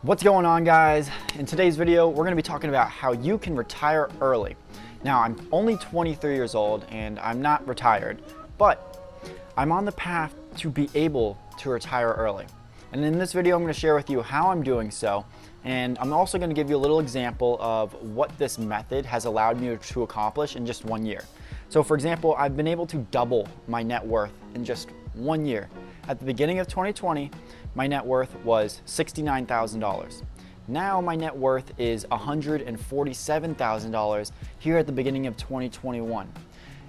What's going on, guys? In today's video, we're going to be talking about how you can retire early. Now, I'm only 23 years old and I'm not retired, but I'm on the path to be able to retire early. And in this video, I'm going to share with you how I'm doing so. And I'm also going to give you a little example of what this method has allowed me to accomplish in just 1 year. So for example, I've been able to double my net worth in just 1 year. At the beginning of 2020, my net worth was $69,000. Now my net worth is $147,000 here at the beginning of 2021.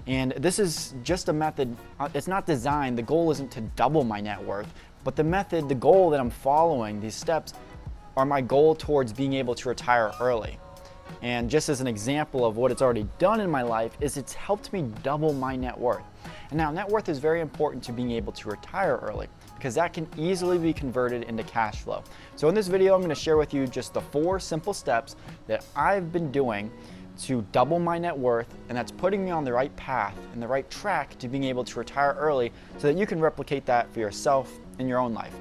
And this is just a method, it's not designed, the goal isn't to double my net worth, but the goal that I'm following, these steps, are my goal towards being able to retire early. And just as an example of what it's already done in my life is it's helped me double my net worth. And now net worth is very important to being able to retire early because that can easily be converted into cash flow. So in this video, I'm going to share with you just the 4 simple steps that I've been doing to double my net worth, and that's putting me on the right path and the right track to being able to retire early so that you can replicate that for yourself in your own life.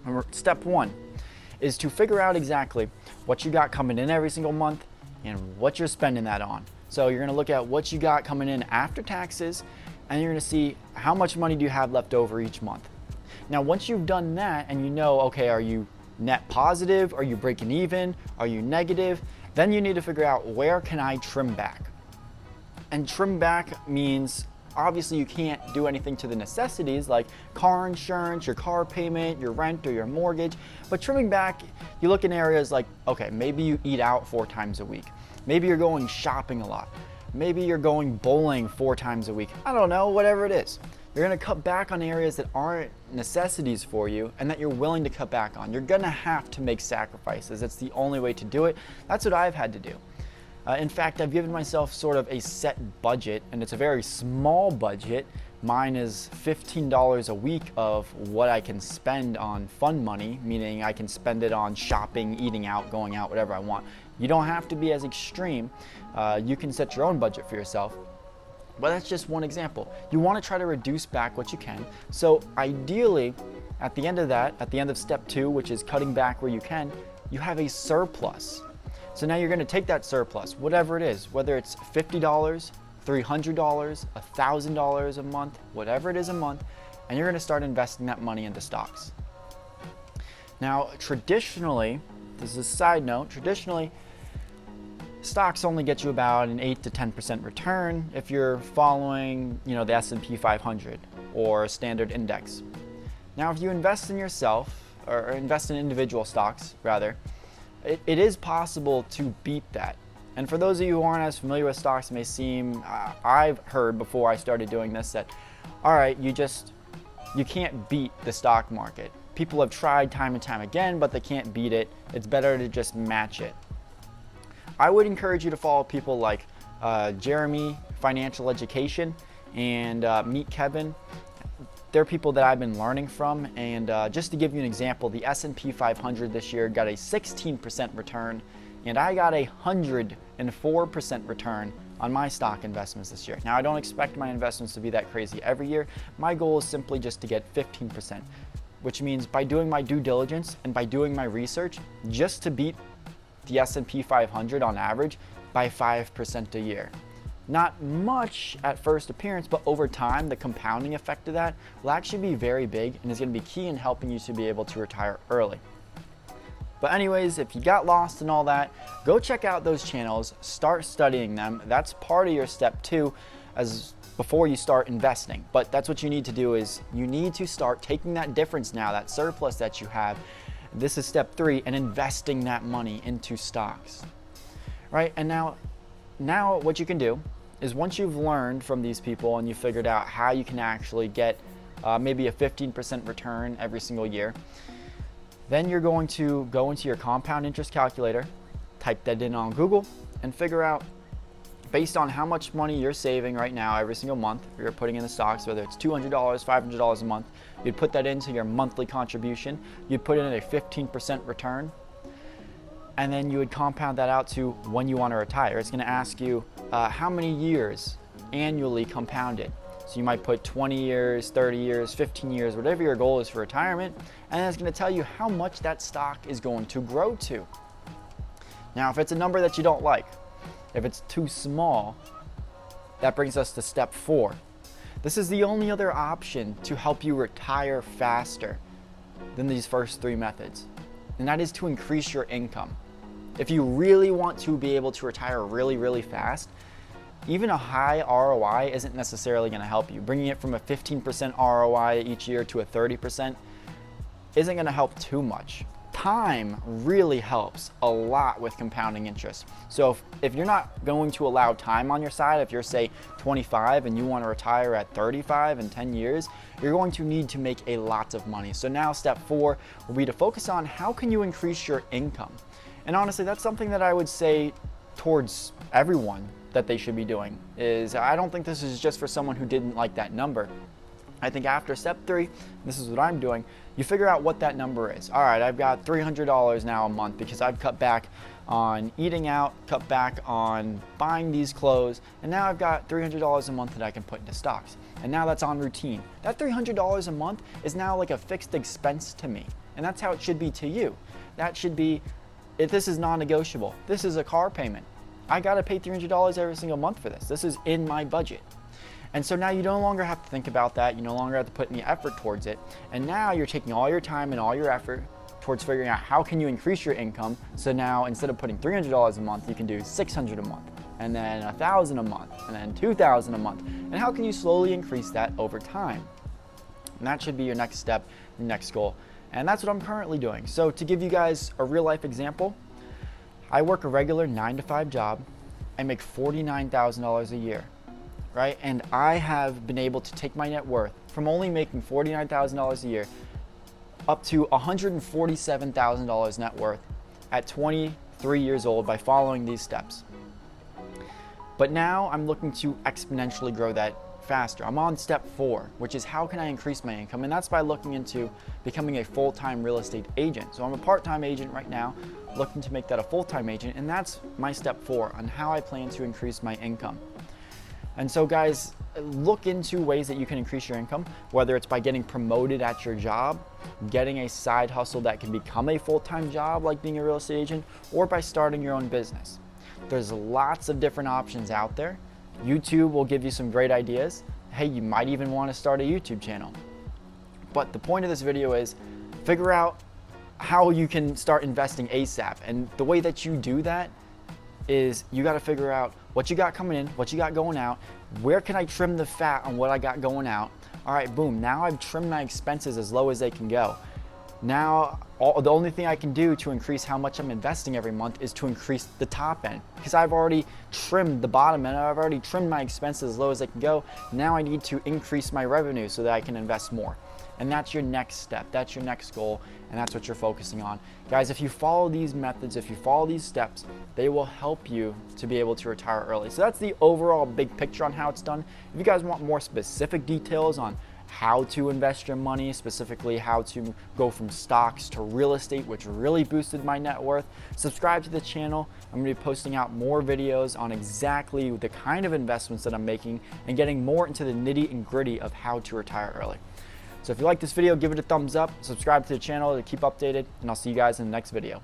And step 1 is to figure out exactly what you got coming in every single month and what you're spending that on. So you're going to look at what you got coming in after taxes, and you're going to see how much money do you have left over each month. Now once you've done that and you know, okay, are you net positive, are you breaking even, are you negative, then you need to figure out where can I trim back. And trim back means obviously you can't do anything to the necessities like car insurance, your car payment, your rent, or your mortgage. But trimming back, you look in areas like, okay, maybe you eat out 4 times a week. Maybe you're going shopping a lot. Maybe you're going bowling 4 times a week. I don't know, whatever it is. You're gonna cut back on areas that aren't necessities for you and that you're willing to cut back on. You're gonna have to make sacrifices. That's the only way to do it. That's what I've had to do. In fact, I've given myself sort of a set budget, and it's a very small budget. Mine is $15 a week of what I can spend on fun money, meaning I can spend it on shopping, eating out, going out, whatever I want. You don't have to be as extreme. You can set your own budget for yourself. But that's just one example. You want to try to reduce back what you can. So ideally, at the end of that, at the end of step 2, which is cutting back where you can, you have a surplus. So now you're going to take that surplus, whatever it is, whether it's $50, $300, $1,000 a month, whatever it is a month, and you're going to start investing that money into stocks. Now, traditionally, this is a side note, traditionally, stocks only get you about an 8 to 10% return if you're following, the S&P 500 or a standard index. Now, if you invest in yourself, or invest in individual stocks, rather, it is possible to beat that. And for those of you who aren't as familiar with stocks, it may seem, I've heard before I started doing this that, all right, you can't beat the stock market. People have tried time and time again, but they can't beat it. It's better to just match it. I would encourage you to follow people like Jeremy, Financial Education, and Meet Kevin. They're people that I've been learning from, and just to give you an example, the S&P 500 this year got a 16% return, and I got a 104% return on my stock investments this year. Now, I don't expect my investments to be that crazy every year. My goal is simply just to get 15%, which means by doing my due diligence and by doing my research, just to beat the S&P 500 on average by 5% a year. Not much at first appearance, but over time, the compounding effect of that will actually be very big and is going to be key in helping you to be able to retire early. But anyways, if you got lost in all that, go check out those channels, start studying them. That's part of your step 2 before you start investing. But that's what you need to do is you need to start taking that difference now, that surplus that you have. This is step 3, and investing that money into stocks. Right? And now what you can do is once you've learned from these people and you figured out how you can actually get maybe a 15% return every single year, then you're going to go into your compound interest calculator, type that in on Google, and figure out, based on how much money you're saving right now every single month, you're putting in the stocks, whether it's $200, $500 a month, you'd put that into your monthly contribution, you'd put in a 15% return, and then you would compound that out to when you want to retire. It's going to ask you how many years annually compounded. So So you might put 20 years, 30 years, 15 years, whatever your goal is for retirement, and it's going to tell you how much that stock is going to grow to. Now, if it's a number that you don't like, if it's too small, that brings us to step 4. This is the only other option to help you retire faster than these first 3 methods, and that is to increase your income. If you really want to be able to retire really, really fast, even a high ROI isn't necessarily going to help you. Bringing it from a 15% ROI each year to a 30% isn't going to help too much. Time really helps a lot with compounding interest. So if you're not going to allow time on your side, if you're say 25 and you want to retire at 35 in 10 years, you're going to need to make a lot of money. So now step 4 will be to focus on how can you increase your income. And honestly, that's something that I would say towards everyone that they should be doing. I don't think this is just for someone who didn't like that number. I think after step 3, this is what I'm doing, you figure out what that number is. All right, I've got $300 now a month because I've cut back on eating out, cut back on buying these clothes, and now I've got $300 a month that I can put into stocks. And now that's on routine. That $300 a month is now like a fixed expense to me, and that's how it should be to you. That should be, if this is non-negotiable. This is a car payment. I gotta pay $300 every single month for this. This is in my budget. And so now you no longer have to think about that. You no longer have to put any effort towards it. And now you're taking all your time and all your effort towards figuring out how can you increase your income. So now instead of putting $300 a month, you can do $600 a month, and then $1,000 a month, and then $2,000 a month. And how can you slowly increase that over time? And that should be your next step, your next goal. And that's what I'm currently doing. So to give you guys a real life example, I work a regular 9-to-5 job. I make $49,000 a year. Right? And I have been able to take my net worth from only making $49,000 a year up to $147,000 net worth at 23 years old by following these steps. But now I'm looking to exponentially grow that faster. I'm on step 4, which is how can I increase my income? And that's by looking into becoming a full-time real estate agent. So I'm a part-time agent right now, looking to make that a full-time agent, and that's my step 4 on how I plan to increase my income. And so guys, look into ways that you can increase your income, whether it's by getting promoted at your job, getting a side hustle that can become a full-time job like being a real estate agent, or by starting your own business. There's lots of different options out there. YouTube will give you some great ideas. Hey, you might even want to start a YouTube channel. But the point of this video is figure out how you can start investing ASAP. And the way that you do that is you got to figure out what you got coming in, what you got going out, where can I trim the fat on what I got going out. All right, boom, now I've trimmed my expenses as low as they can go. Now, the only thing I can do to increase how much I'm investing every month is to increase the top end, because I've already trimmed the bottom end, I've already trimmed my expenses as low as they can go. Now I need to increase my revenue so that I can invest more. And that's your next step, that's your next goal, and that's what you're focusing on. Guys, if you follow these methods, if you follow these steps, they will help you to be able to retire early. So that's the overall big picture on how it's done. If you guys want more specific details on how to invest your money, specifically how to go from stocks to real estate, which really boosted my net worth, subscribe to the channel. I'm going to be posting out more videos on exactly the kind of investments that I'm making and getting more into the nitty and gritty of how to retire early. So if you like this video, give it a thumbs up, subscribe to the channel to keep updated, and I'll see you guys in the next video.